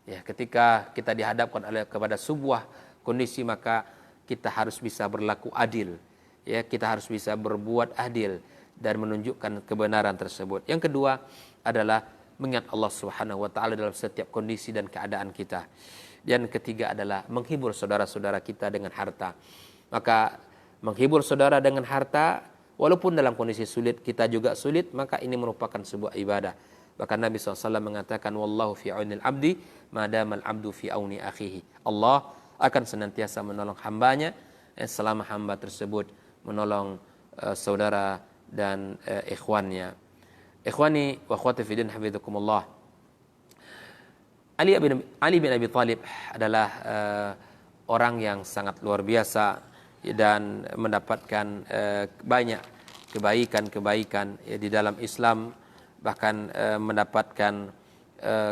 Speaker 1: Ya, ketika kita dihadapkan kepada sebuah kondisi, maka kita harus bisa berlaku adil. Ya, kita harus bisa berbuat adil dan menunjukkan kebenaran tersebut. Yang kedua adalah mengingat Allah Subhanahu wa taala dalam setiap kondisi dan keadaan kita. Dan ketiga adalah menghibur saudara-saudara kita dengan harta. Maka menghibur saudara dengan harta, walaupun dalam kondisi sulit, kita juga sulit, maka ini merupakan sebuah ibadah. Bahkan Nabi SAW mengatakan, Wallahu fi aunil abdi, madamal abdu fi auni akhihi. Allah akan senantiasa menolong hambanya, selama hamba tersebut menolong saudara dan ikhwannya. Ikhwani wa akhwati fi din hafizakumullah. Ali bin Abi Thalib adalah orang yang sangat luar biasa dan mendapatkan banyak kebaikan-kebaikan di dalam Islam, bahkan mendapatkan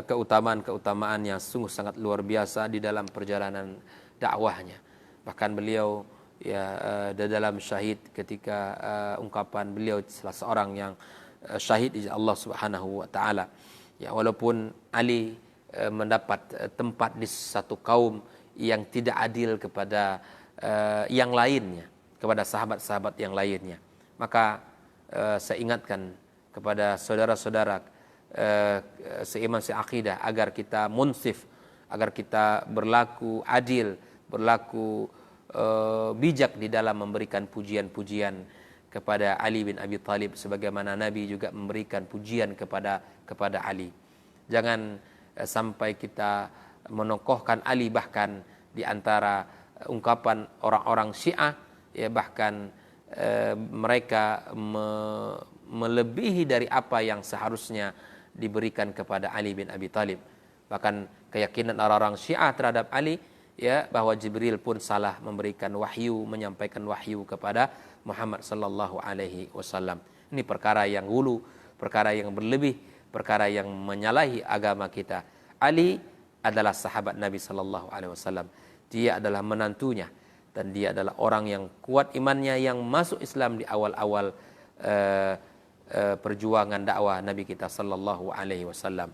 Speaker 1: keutamaan-keutamaan yang sungguh sangat luar biasa di dalam perjalanan dakwahnya. Bahkan beliau di dalam syahid ketika ungkapan beliau salah seorang yang syahid di Allah Subhanahu wa taala. Ya, walaupun Ali mendapat tempat di satu kaum yang tidak adil kepada yang lainnya, kepada sahabat-sahabat yang lainnya, maka saya ingatkan kepada saudara-saudara seiman seakidah agar kita munsif, agar kita berlaku adil, berlaku bijak di dalam memberikan pujian-pujian kepada Ali bin Abi Thalib, sebagaimana Nabi juga memberikan pujian kepada Ali. Jangan sampai kita menokohkan Ali bahkan di antara ungkapan orang-orang Syiah, ya, bahkan mereka melebihi dari apa yang seharusnya diberikan kepada Ali bin Abi Thalib. Bahkan keyakinan orang-orang Syiah terhadap Ali, ya, bahwa Jibril pun salah memberikan wahyu, menyampaikan wahyu kepada Muhammad sallallahu alaihi wasallam. Ini perkara yang hulu, perkara yang berlebih, perkara yang menyalahi agama kita. Ali adalah sahabat Nabi sallallahu alaihi wasallam. Dia adalah menantunya dan dia adalah orang yang kuat imannya, yang masuk Islam di awal-awal perjuangan dakwah Nabi kita sallallahu alaihi wasallam.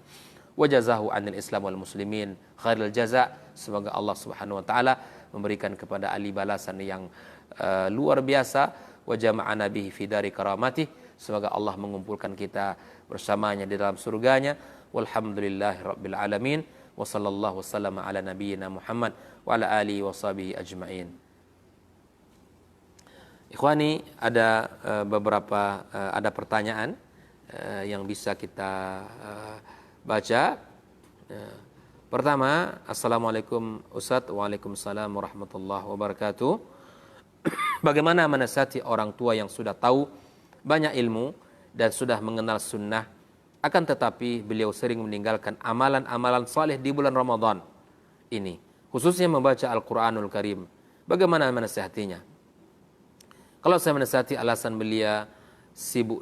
Speaker 1: Wa jazahu 'anil Islam wal muslimin khairul jaza. Semoga Allah Subhanahu wa taala memberikan kepada Ali balasan yang luar biasa. Wa jama'ana bihi fi dari karamatih. Semoga Allah mengumpulkan kita bersamanya di dalam surganya. Walhamdulillahirabbil alamin. Wa sallallahu wasallam ala nabiyyina Muhammad wa ala alihi wa sahbihi ajma'in. Ikhwani, ada beberapa ada pertanyaan yang bisa kita baca. Pertama, Assalamualaikum Ustaz. Waalaikumsalam warahmatullahi wabarakatuh. Bagaimana menasihati orang tua yang sudah tahu banyak ilmu dan sudah mengenal sunnah, akan tetapi beliau sering meninggalkan amalan-amalan saleh di bulan Ramadan ini, khususnya membaca Al-Quranul Karim. Bagaimana menasihatinya? Kalau saya menasihati, alasan beliau sibuk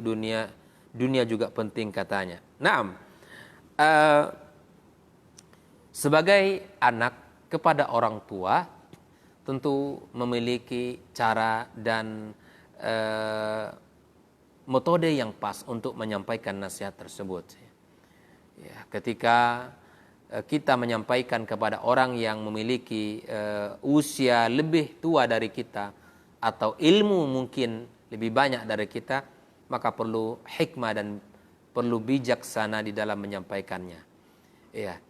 Speaker 1: dunia, dunia juga penting katanya. Naam. Sebagai anak kepada orang tua tentu memiliki cara dan metode yang pas untuk menyampaikan nasihat tersebut. Ya, ketika kita menyampaikan kepada orang yang memiliki usia lebih tua dari kita atau ilmu mungkin lebih banyak dari kita, maka perlu hikmah dan perlu bijaksana di dalam menyampaikannya. Ya.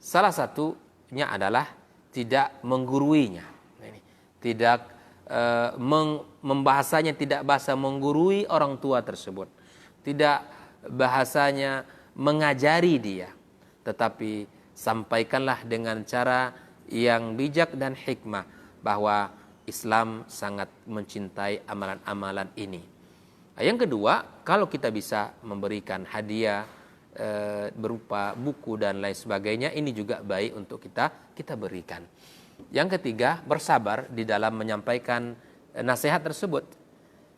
Speaker 1: Salah satunya adalah tidak mengguruinya. Tidak membahasanya, tidak bahasa menggurui orang tua tersebut. Tidak bahasanya mengajari dia, tetapi sampaikanlah dengan cara yang bijak dan hikmah bahwa Islam sangat mencintai amalan-amalan ini. Yang kedua, kalau kita bisa memberikan hadiah berupa buku dan lain sebagainya, ini juga baik untuk kita berikan. Yang ketiga, bersabar di dalam menyampaikan nasihat tersebut.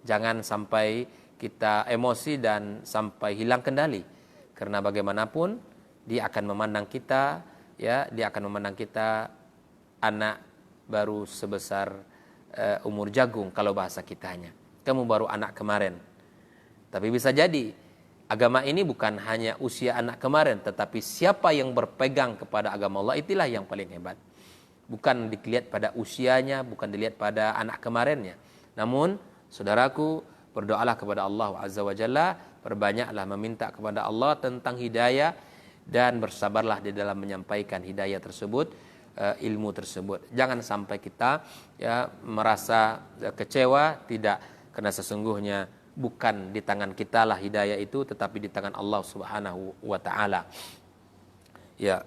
Speaker 1: Jangan sampai kita emosi dan sampai hilang kendali, karena bagaimanapun dia akan memandang kita, ya, dia akan memandang kita anak baru sebesar umur jagung kalau bahasa kitanya. Kamu baru anak kemarin. Tapi bisa jadi agama ini bukan hanya usia anak kemarin, tetapi siapa yang berpegang kepada agama Allah itulah yang paling hebat. Bukan dilihat pada usianya, bukan dilihat pada anak kemarinnya. Namun, saudaraku, berdoalah kepada Allah Azza wa Jalla, perbanyaklah meminta kepada Allah tentang hidayah, dan bersabarlah di dalam menyampaikan hidayah tersebut, ilmu tersebut. Jangan sampai kita merasa kecewa, tidak, karena sesungguhnya bukan di tangan kita lah hidayah itu, tetapi di tangan Allah Subhanahu wa taala. Ya.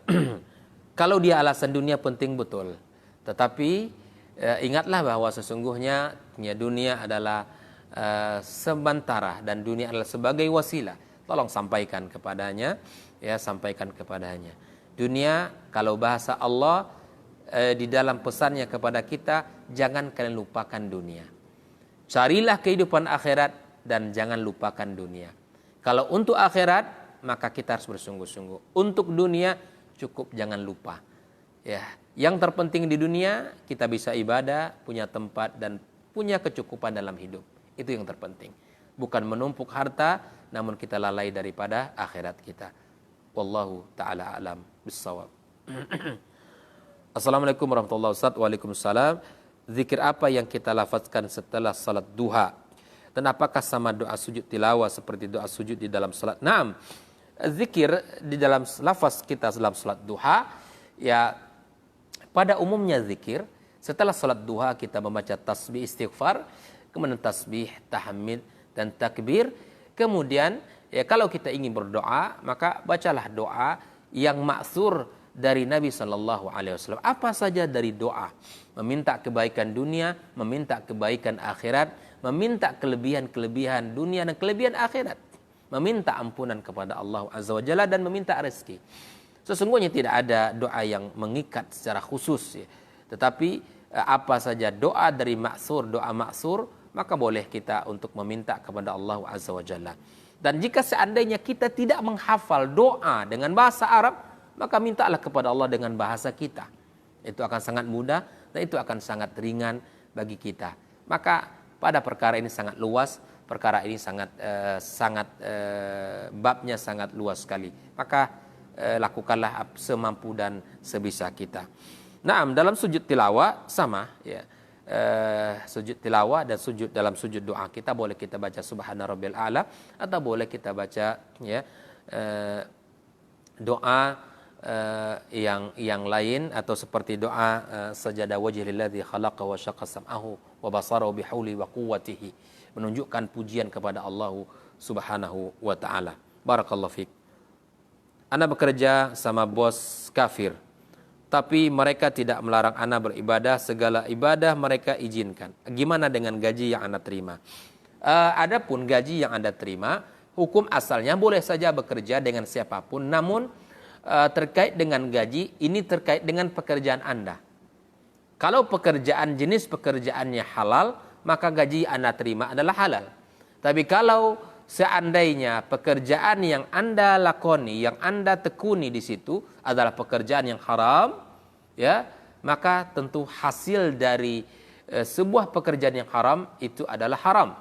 Speaker 1: Kalau dia alasan dunia penting betul, tetapi ingatlah bahwa sesungguhnya dunia adalah sementara dan dunia adalah sebagai wasilah. Tolong sampaikan kepadanya, sampaikan kepadanya. Dunia, kalau bahasa Allah di dalam pesannya kepada kita, jangan kalian lupakan dunia. Carilah kehidupan akhirat dan jangan lupakan dunia. Kalau untuk akhirat, maka kita harus bersungguh-sungguh. Untuk dunia, cukup jangan lupa. Ya, yang terpenting di dunia, kita bisa ibadah, punya tempat dan punya kecukupan dalam hidup. Itu yang terpenting. Bukan menumpuk harta, namun kita lalai daripada akhirat kita. Wallahu ta'ala alam bissawab. Assalamualaikum warahmatullahi wabarakatuh. Waalaikumsalam. Zikir apa yang kita lafazkan setelah salat duha? Dan apakah sama doa sujud tilawah seperti doa sujud di dalam salat? Naam. Zikir di dalam lafaz kita dalam salat duha, ya pada umumnya zikir setelah salat duha kita membaca tasbih istighfar, kemudian tasbih, tahmid dan takbir. Kemudian kalau kita ingin berdoa, maka bacalah doa yang ma'thur dari Nabi SAW. Apa saja dari doa, meminta kebaikan dunia, meminta kebaikan akhirat, meminta kelebihan-kelebihan dunia dan kelebihan akhirat, meminta ampunan kepada Allah Azza wa Jalla dan meminta rezeki. Sesungguhnya tidak ada doa yang mengikat secara khusus, tetapi apa saja doa dari ma'thur, doa ma'thur, maka boleh kita untuk meminta kepada Allah Azza wa Jalla. Dan jika seandainya kita tidak menghafal doa dengan bahasa Arab, maka mintalah kepada Allah dengan bahasa kita. Itu akan sangat mudah dan itu akan sangat ringan bagi kita. Maka pada perkara ini sangat luas, perkara ini babnya sangat luas sekali. Maka lakukanlah semampu dan sebisa kita. Naam, dalam sujud tilawah sama, ya. Sujud tilawah dan sujud dalam sujud doa kita boleh kita baca subhana rabbil a'la, atau boleh kita baca doa yang lain, atau seperti doa sajada wajhi lilladzi khalaqa wa syaqqa sam'ahu wa basarahu bihauli wa quwwatihi, menunjukkan pujian kepada Allah Subhanahu wa taala. Barakallahu fiik. Ana bekerja sama bos kafir, tapi mereka tidak melarang ana beribadah, segala ibadah mereka izinkan. Gimana dengan gaji yang ana terima? Adapun gaji yang anda terima, hukum asalnya boleh saja bekerja dengan siapapun, namun terkait dengan gaji, ini terkait dengan pekerjaan anda. Kalau pekerjaan jenis pekerjaannya halal, maka gaji anda terima adalah halal. Tapi kalau seandainya pekerjaan yang anda lakoni, yang anda tekuni di situ adalah pekerjaan yang haram, ya, maka tentu hasil dari sebuah pekerjaan yang haram itu adalah haram.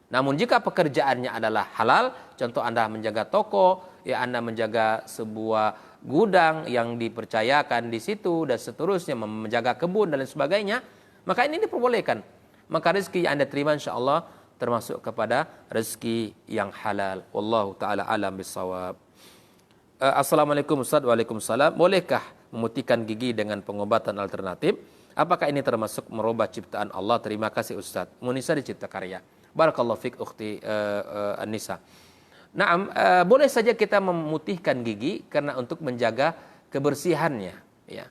Speaker 1: Namun jika pekerjaannya adalah halal, contoh anda menjaga toko, ya anda menjaga sebuah gudang yang dipercayakan di situ dan seterusnya, menjaga kebun dan lain sebagainya, maka ini diperbolehkan. Maka rezeki yang anda terima insyaallah termasuk kepada rezeki yang halal. Wallahu taala alam bissawab. Assalamualaikum Ustaz. Waalaikumsalam. Bolehkah memutihkan gigi dengan pengobatan alternatif? Apakah ini termasuk merubah ciptaan Allah? Terima kasih Ustaz. Munisa di Cipta Karya. Barakallahu fik ukhti An-Nisa. Naam, boleh saja kita memutihkan gigi karena untuk menjaga kebersihannya, ya.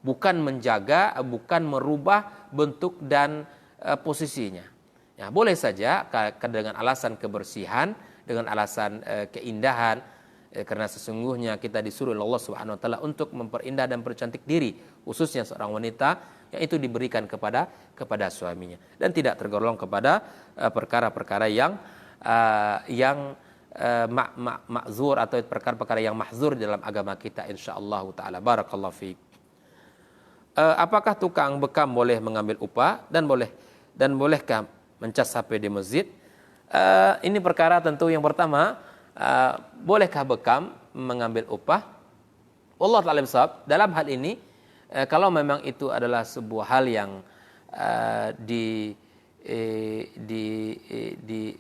Speaker 1: Bukan menjaga, bukan merubah bentuk dan posisinya. Ya, boleh saja dengan alasan kebersihan, dengan alasan keindahan, karena sesungguhnya kita disuruh Allah Subhanahu wa taala untuk memperindah dan mempercantik diri, khususnya seorang wanita yang itu diberikan kepada suaminya, dan tidak tergolong kepada perkara-perkara yang ma'zur atau perkara-perkara yang mahzur dalam agama kita insyaallah taala. Barakallahu fiik. Apakah tukang bekam boleh mengambil upah dan bolehkah mencas HP di masjid? Ini perkara tentu yang pertama, bolehkah bekam mengambil upah? Allah taala bersabda dalam hal ini, Kalau memang itu adalah sebuah hal yang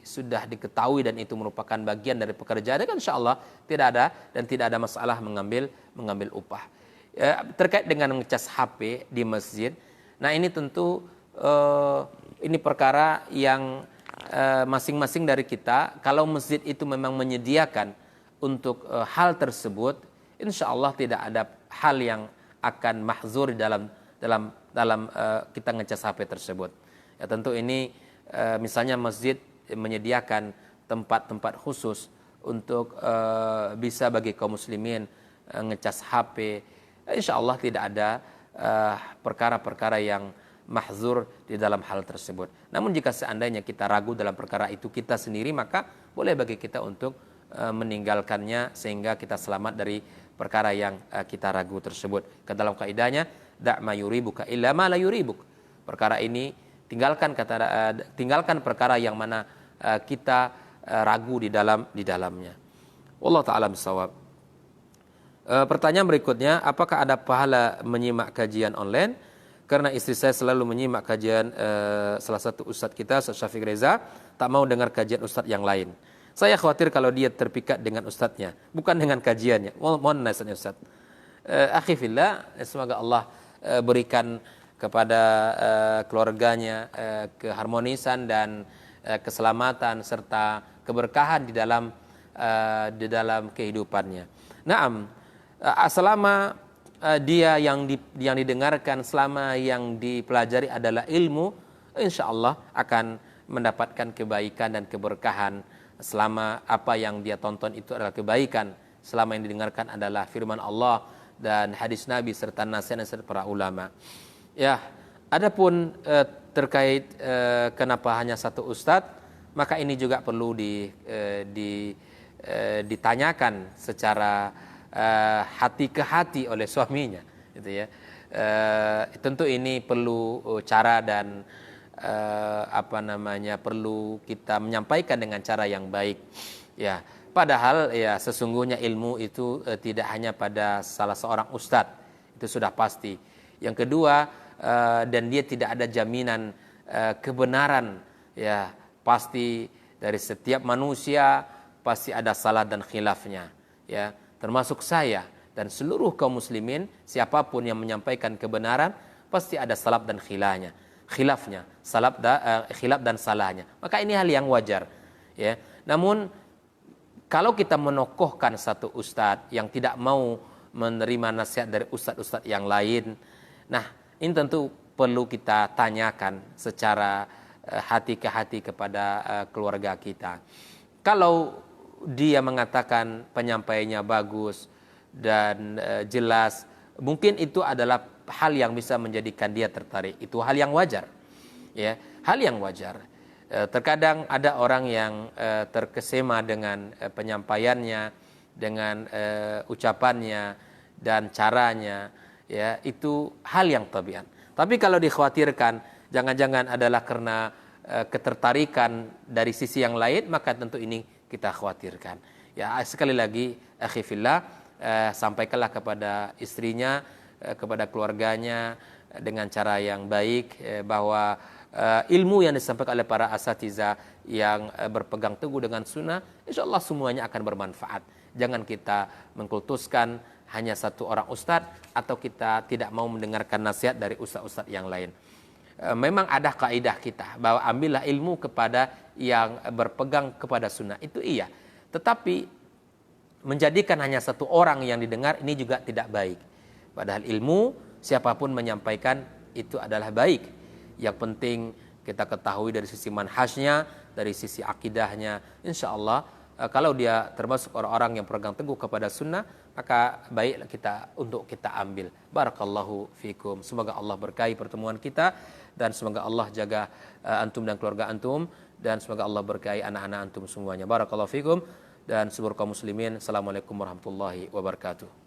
Speaker 1: sudah diketahui dan itu merupakan bagian dari pekerjaan, kan insya Allah tidak ada dan tidak ada masalah mengambil upah. Terkait dengan ngecas HP di masjid, nah ini tentu ini perkara yang masing-masing dari kita, kalau masjid itu memang menyediakan untuk hal tersebut, insya Allah tidak ada hal yang akan mahzur dalam kita ngecas HP tersebut. Ya tentu ini misalnya masjid menyediakan tempat-tempat khusus untuk bisa bagi kaum muslimin ngecas HP. Insya Allah tidak ada perkara-perkara yang mahzur di dalam hal tersebut. Namun jika seandainya kita ragu dalam perkara itu kita sendiri, maka boleh bagi kita untuk meninggalkannya sehingga kita selamat dari perkara yang kita ragu tersebut. Ke dalam kaidahnya, da' ma yuribuka illa ma la yuribuk. Perkara ini tinggalkan perkara yang mana kita ragu di dalamnya. Wallahu ta'ala bisawab. Pertanyaan berikutnya, apakah ada pahala menyimak kajian online? Karena istri saya selalu menyimak kajian salah satu ustadz kita, Ustadz Syafiq Reza, tak mau dengar kajian ustadz yang lain. Saya khawatir kalau dia terpikat dengan ustadznya, bukan dengan kajiannya. Mohon nasihatnya Ustadz. Akhi fillah, semoga Allah berikan kepada keluarganya keharmonisan dan keselamatan serta keberkahan di dalam kehidupannya. Naam, selama dia yang didengarkan, selama yang dipelajari adalah ilmu, insya Allah akan mendapatkan kebaikan dan keberkahan. Selama apa yang dia tonton itu adalah kebaikan, selama yang didengarkan adalah firman Allah dan hadis Nabi serta nasihat para ulama. Ya, adapun terkait kenapa hanya satu ustadz, maka ini juga perlu ditanyakan secara hati ke hati oleh suaminya, gitu ya. Tentu ini perlu cara dan perlu kita menyampaikan dengan cara yang baik. Ya, padahal ya sesungguhnya ilmu itu tidak hanya pada salah seorang ustadz, itu sudah pasti. Yang kedua, dan dia tidak ada jaminan kebenaran, ya pasti dari setiap manusia pasti ada salah dan khilafnya, ya termasuk saya dan seluruh kaum muslimin, siapapun yang menyampaikan kebenaran pasti ada salaf dan khilafnya, khilaf dan salahnya. Maka ini hal yang wajar, ya. Namun kalau kita menokohkan satu ustadz yang tidak mau menerima nasihat dari ustadz-ustadz yang lain, nah ini tentu perlu kita tanyakan secara hati ke hati kepada keluarga kita. Kalau dia mengatakan penyampaiannya bagus dan jelas, mungkin itu adalah hal yang bisa menjadikan dia tertarik. Itu hal yang wajar, ya, hal yang wajar. Terkadang ada orang yang terkesima dengan penyampaiannya, dengan ucapannya dan caranya, ya itu hal yang tabiat. Tapi kalau dikhawatirkan jangan-jangan adalah karena ketertarikan dari sisi yang lain, maka tentu ini kita khawatirkan. Ya, sekali lagi akhi fillah, sampaikanlah kepada istrinya, kepada keluarganya dengan cara yang baik, bahwa ilmu yang disampaikan oleh para asatiza yang berpegang teguh dengan sunnah, insyaallah semuanya akan bermanfaat. Jangan kita mengkultuskan hanya satu orang ustadz, atau kita tidak mau mendengarkan nasihat dari ustadz-ustadz yang lain. Memang ada kaidah kita bahwa ambillah ilmu kepada yang berpegang kepada sunnah, itu iya. Tetapi menjadikan hanya satu orang yang didengar, ini juga tidak baik. Padahal ilmu siapapun menyampaikan itu adalah baik. Yang penting kita ketahui dari sisi manhajnya, dari sisi akidahnya. Insya Allah kalau dia termasuk orang-orang yang berpegang teguh kepada sunnah, maka baiklah untuk kita ambil. Barakallahu fikum. Semoga Allah berkahi pertemuan kita, dan semoga Allah jaga antum dan keluarga antum, dan semoga Allah berkahi anak-anak antum semuanya. Barakallahu fikum dan seluruh kaum muslimin. Assalamualaikum warahmatullahi wabarakatuh.